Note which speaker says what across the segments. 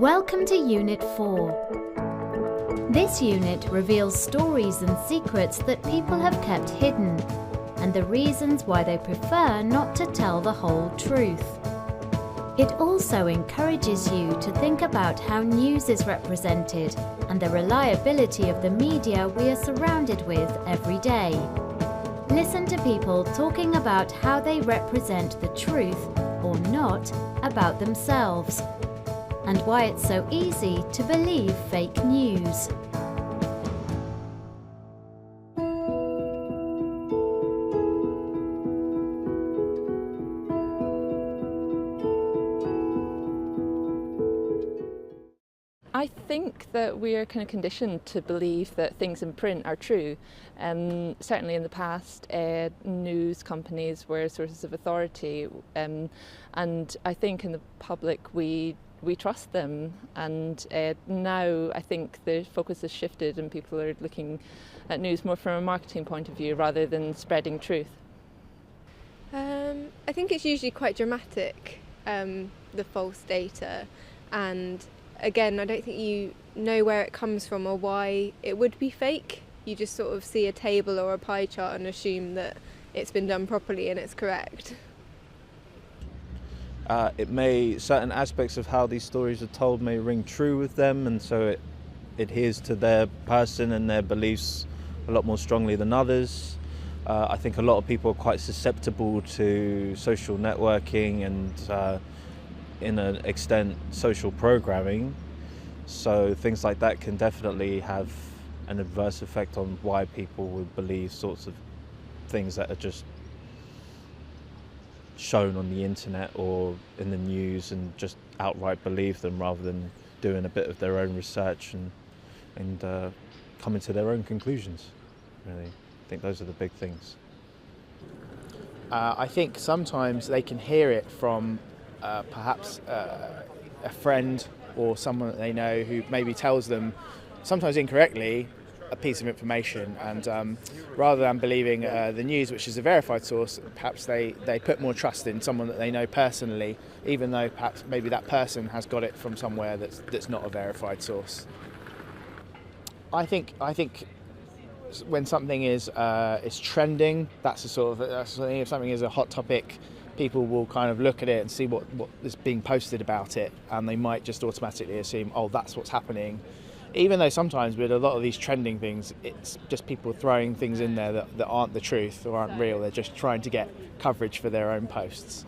Speaker 1: Welcome to Unit 4. This unit reveals stories and secrets that people have kept hidden, and the reasons why they prefer not to tell the whole truth. It also encourages you to think about how news is represented and the reliability of the media we are surrounded with every day. Listen to people talking about how they represent the truth, or not, about themselves, and why it's so easy to believe fake news.
Speaker 2: I think that we are kind of conditioned to believe that things in print are true. Certainly in the past, news companies were sources of authority, and I think in the public we trust them. And now I think the focus has shifted and people are looking at news more from a marketing point of view rather than spreading truth.
Speaker 3: I think it's usually quite dramatic, the false data, and again, I don't think you know where it comes from or why it would be fake. You just sort of see a table or a pie chart and assume that it's been done properly and it's correct.
Speaker 4: Certain aspects of how these stories are told may ring true with them, and so it adheres to their person and their beliefs a lot more strongly than others. I think a lot of people are quite susceptible to social networking and in an extent social programming, so things like that can definitely have an adverse effect on why people would believe sorts of things that are just shown on the internet or in the news and just outright believe them rather than doing a bit of their own research and coming to their own conclusions. Really, I think those are the big things.
Speaker 5: I think sometimes they can hear it from perhaps a friend or someone that they know who maybe tells them, sometimes incorrectly, a piece of information, and rather than believing the news, which is a verified source, perhaps they put more trust in someone that they know personally, even though perhaps maybe that person has got it from somewhere that's not a verified source. I think when something is trending, that's if something is a hot topic, people will kind of look at it and see what is being posted about it, and they might just automatically assume, oh, that's what's happening. Even though sometimes with a lot of these trending things, it's just people throwing things in there that aren't the truth or aren't real. They're just trying to get coverage for their own posts.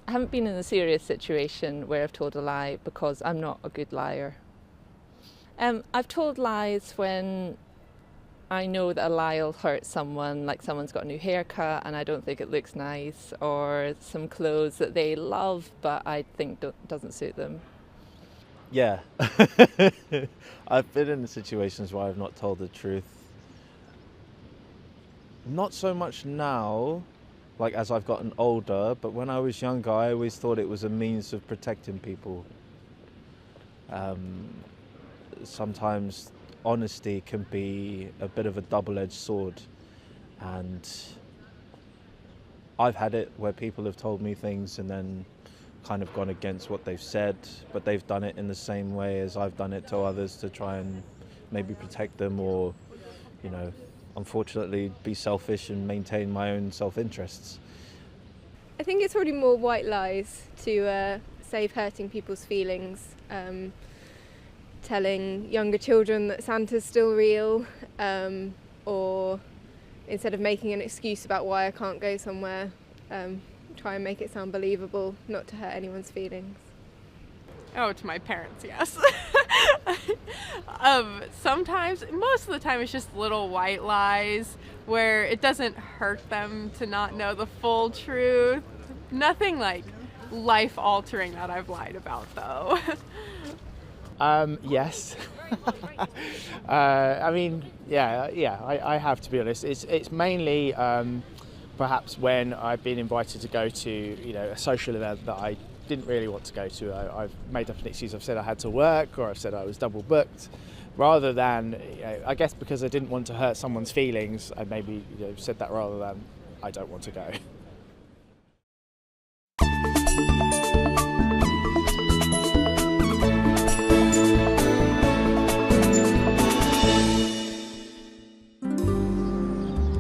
Speaker 2: I haven't been in a serious situation where I've told a lie because I'm not a good liar. I've told lies when I know that a lie will hurt someone, like someone's got a new haircut and I don't think it looks nice, or some clothes that they love but I think doesn't suit them.
Speaker 4: Yeah, I've been in situations where I've not told the truth. Not so much now, like as I've gotten older, but when I was younger, I always thought it was a means of protecting people. Sometimes honesty can be a bit of a double-edged sword, and I've had it where people have told me things and then kind of gone against what they've said, but they've done it in the same way as I've done it to others to try and maybe protect them, or, you know, unfortunately be selfish and maintain my own self-interests.
Speaker 3: I think it's probably more white lies to save hurting people's feelings. Telling younger children that Santa's still real, or instead of making an excuse about why I can't go somewhere, try and make it sound believable, not to hurt anyone's feelings.
Speaker 6: Oh, to my parents, yes. Sometimes, most of the time, it's just little white lies where it doesn't hurt them to not know the full truth. Nothing like life-altering that I've lied about, though.
Speaker 5: Yes. I mean, I have, to be honest. It's mainly perhaps when I've been invited to go to, a social event that I didn't really want to go to. I've made up an excuse. I've said I had to work, or I've said I was double booked. rather than, I guess because I didn't want to hurt someone's feelings, I maybe said that rather than I don't want to go.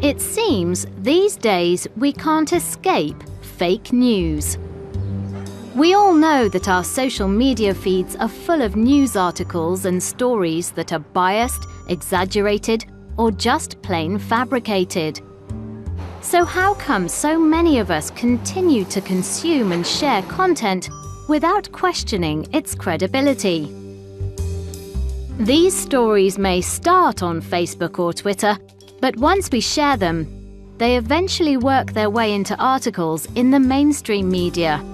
Speaker 1: It seems these days we can't escape fake news. We all know that our social media feeds are full of news articles and stories that are biased, exaggerated, or just plain fabricated. So how come so many of us continue to consume and share content without questioning its credibility? These stories may start on Facebook or Twitter, but once we share them, they eventually work their way into articles in the mainstream media.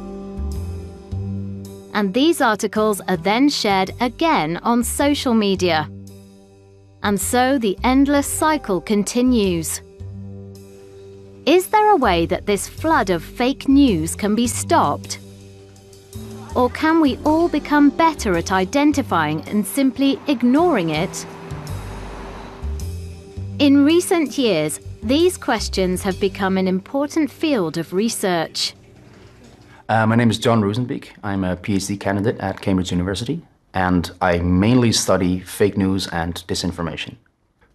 Speaker 1: And these articles are then shared again on social media. And so the endless cycle continues. Is there a way that this flood of fake news can be stopped? Or can we all become better at identifying and simply ignoring it? In recent years, these questions have become an important field of research.
Speaker 7: My name is John Rosenbeek. I'm a PhD candidate at Cambridge University, and I mainly study fake news and disinformation.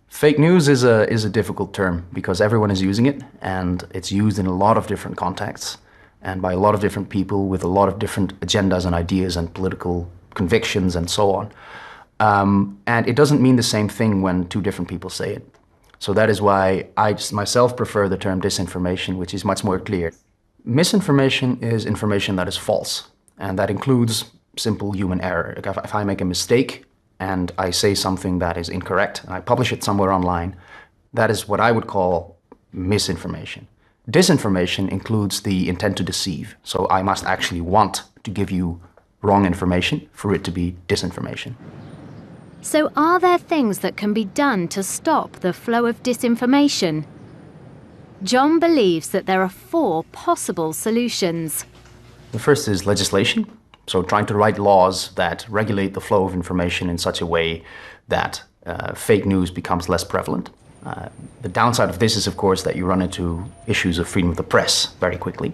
Speaker 7: Fake news is a difficult term because everyone is using it, and it's used in a lot of different contexts and by a lot of different people with a lot of different agendas and ideas and political convictions and so on. And it doesn't mean the same thing when two different people say it. So that is why I just myself prefer the term disinformation, which is much more clear. Misinformation is information that is false, and that includes simple human error. If I make a mistake and I say something that is incorrect, and I publish it somewhere online, that is what I would call misinformation. Disinformation includes the intent to deceive, so I must actually want to give you wrong information for it to be disinformation.
Speaker 1: So are there things that can be done to stop the flow of disinformation? John believes that there are 4 possible solutions.
Speaker 7: The first is legislation, so trying to write laws that regulate the flow of information in such a way that fake news becomes less prevalent. The downside of this is, of course, that you run into issues of freedom of the press very quickly.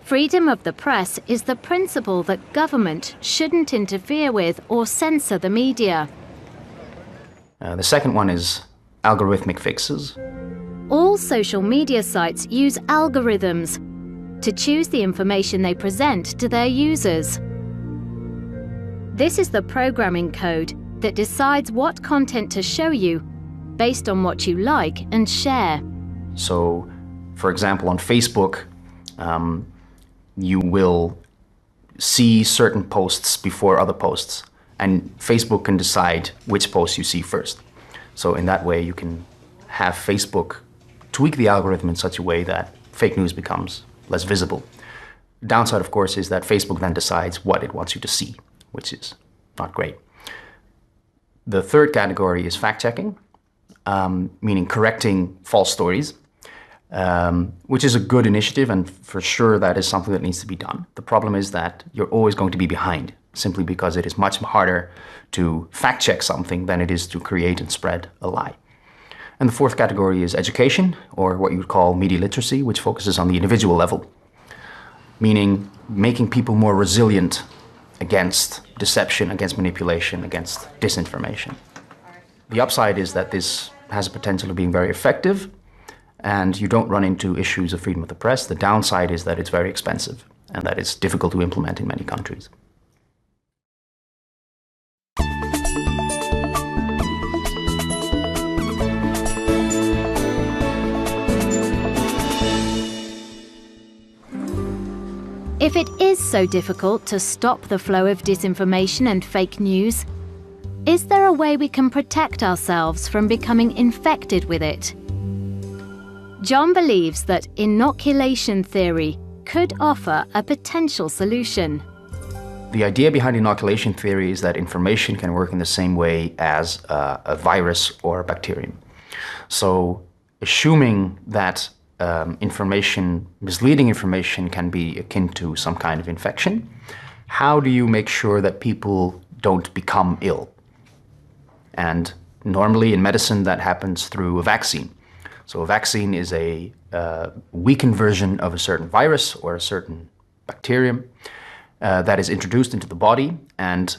Speaker 1: Freedom of the press is the principle that government shouldn't interfere with or censor the media.
Speaker 7: The second one is algorithmic fixes.
Speaker 1: All social media sites use algorithms to choose the information they present to their users. This is the programming code that decides what content to show you based on what you like and share.
Speaker 7: So, for example, on Facebook, you will see certain posts before other posts, and Facebook can decide which posts you see first. So in that way, you can have Facebook tweak the algorithm in such a way that fake news becomes less visible. The downside, of course, is that Facebook then decides what it wants you to see, which is not great. The third category is fact-checking, meaning correcting false stories, which is a good initiative, and for sure that is something that needs to be done. The problem is that you're always going to be behind, simply because it is much harder to fact-check something than it is to create and spread a lie. And the fourth category is education, or what you would call media literacy, which focuses on the individual level, meaning making people more resilient against deception, against manipulation, against disinformation. The upside is that this has a potential of being very effective, and you don't run into issues of freedom of the press. The downside is that it's very expensive, and that it's difficult to implement in many countries.
Speaker 1: If it is so difficult to stop the flow of disinformation and fake news, is there a way we can protect ourselves from becoming infected with it? John believes that inoculation theory could offer a potential solution.
Speaker 7: The idea behind inoculation theory is that information can work in the same way as a virus or a bacterium. So, assuming that misleading information can be akin to some kind of infection, how do you make sure that people don't become ill? And normally in medicine that happens through a vaccine. So a vaccine is a weakened version of a certain virus or a certain bacterium that is introduced into the body, and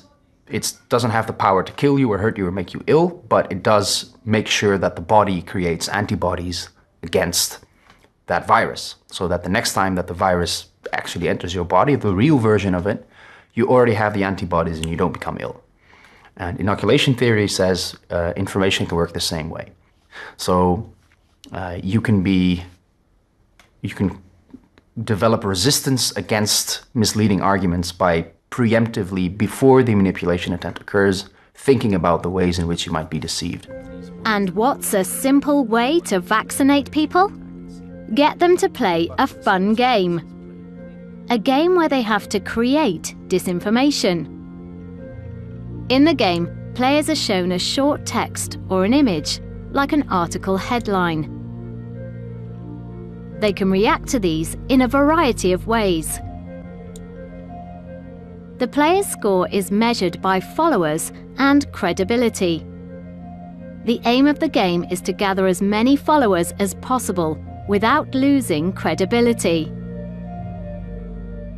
Speaker 7: it doesn't have the power to kill you or hurt you or make you ill, but it does make sure that the body creates antibodies against that virus, so that the next time that the virus actually enters your body, the real version of it, you already have the antibodies and you don't become ill. And inoculation theory says information can work the same way. So you can develop resistance against misleading arguments by preemptively, before the manipulation attempt occurs, thinking about the ways in which you might be deceived.
Speaker 1: And what's a simple way to vaccinate people? Get them to play a fun game. A game where they have to create disinformation. In the game, players are shown a short text or an image, like an article headline. They can react to these in a variety of ways. The player's score is measured by followers and credibility. The aim of the game is to gather as many followers as possible without losing credibility.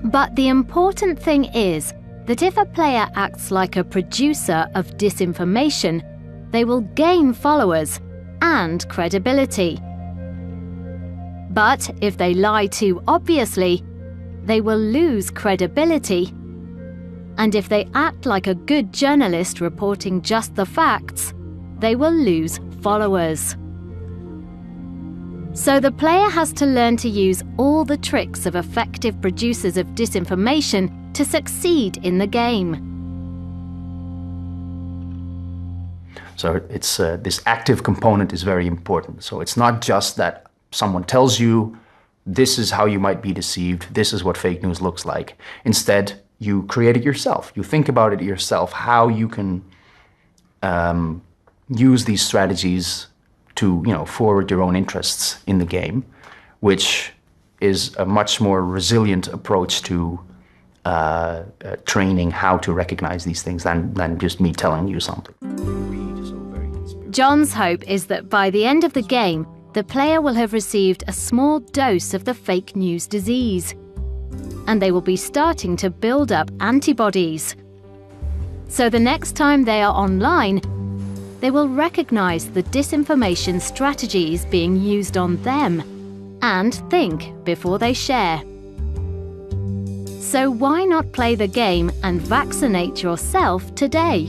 Speaker 1: But the important thing is that if a player acts like a producer of disinformation, they will gain followers and credibility. But if they lie too obviously, they will lose credibility. And if they act like a good journalist reporting just the facts, they will lose followers. So the player has to learn to use all the tricks of effective producers of disinformation to succeed in the game.
Speaker 7: So it's this active component is very important. So it's not just that someone tells you, this is how you might be deceived, this is what fake news looks like. Instead, you create it yourself. You think about it yourself, how you can use these strategies to, forward your own interests in the game, which is a much more resilient approach to training how to recognize these things than just me telling you something.
Speaker 1: John's hope is that by the end of the game, the player will have received a small dose of the fake news disease, and they will be starting to build up antibodies. So the next time they are online, they will recognize the disinformation strategies being used on them and think before they share. So why not play the game and vaccinate yourself today?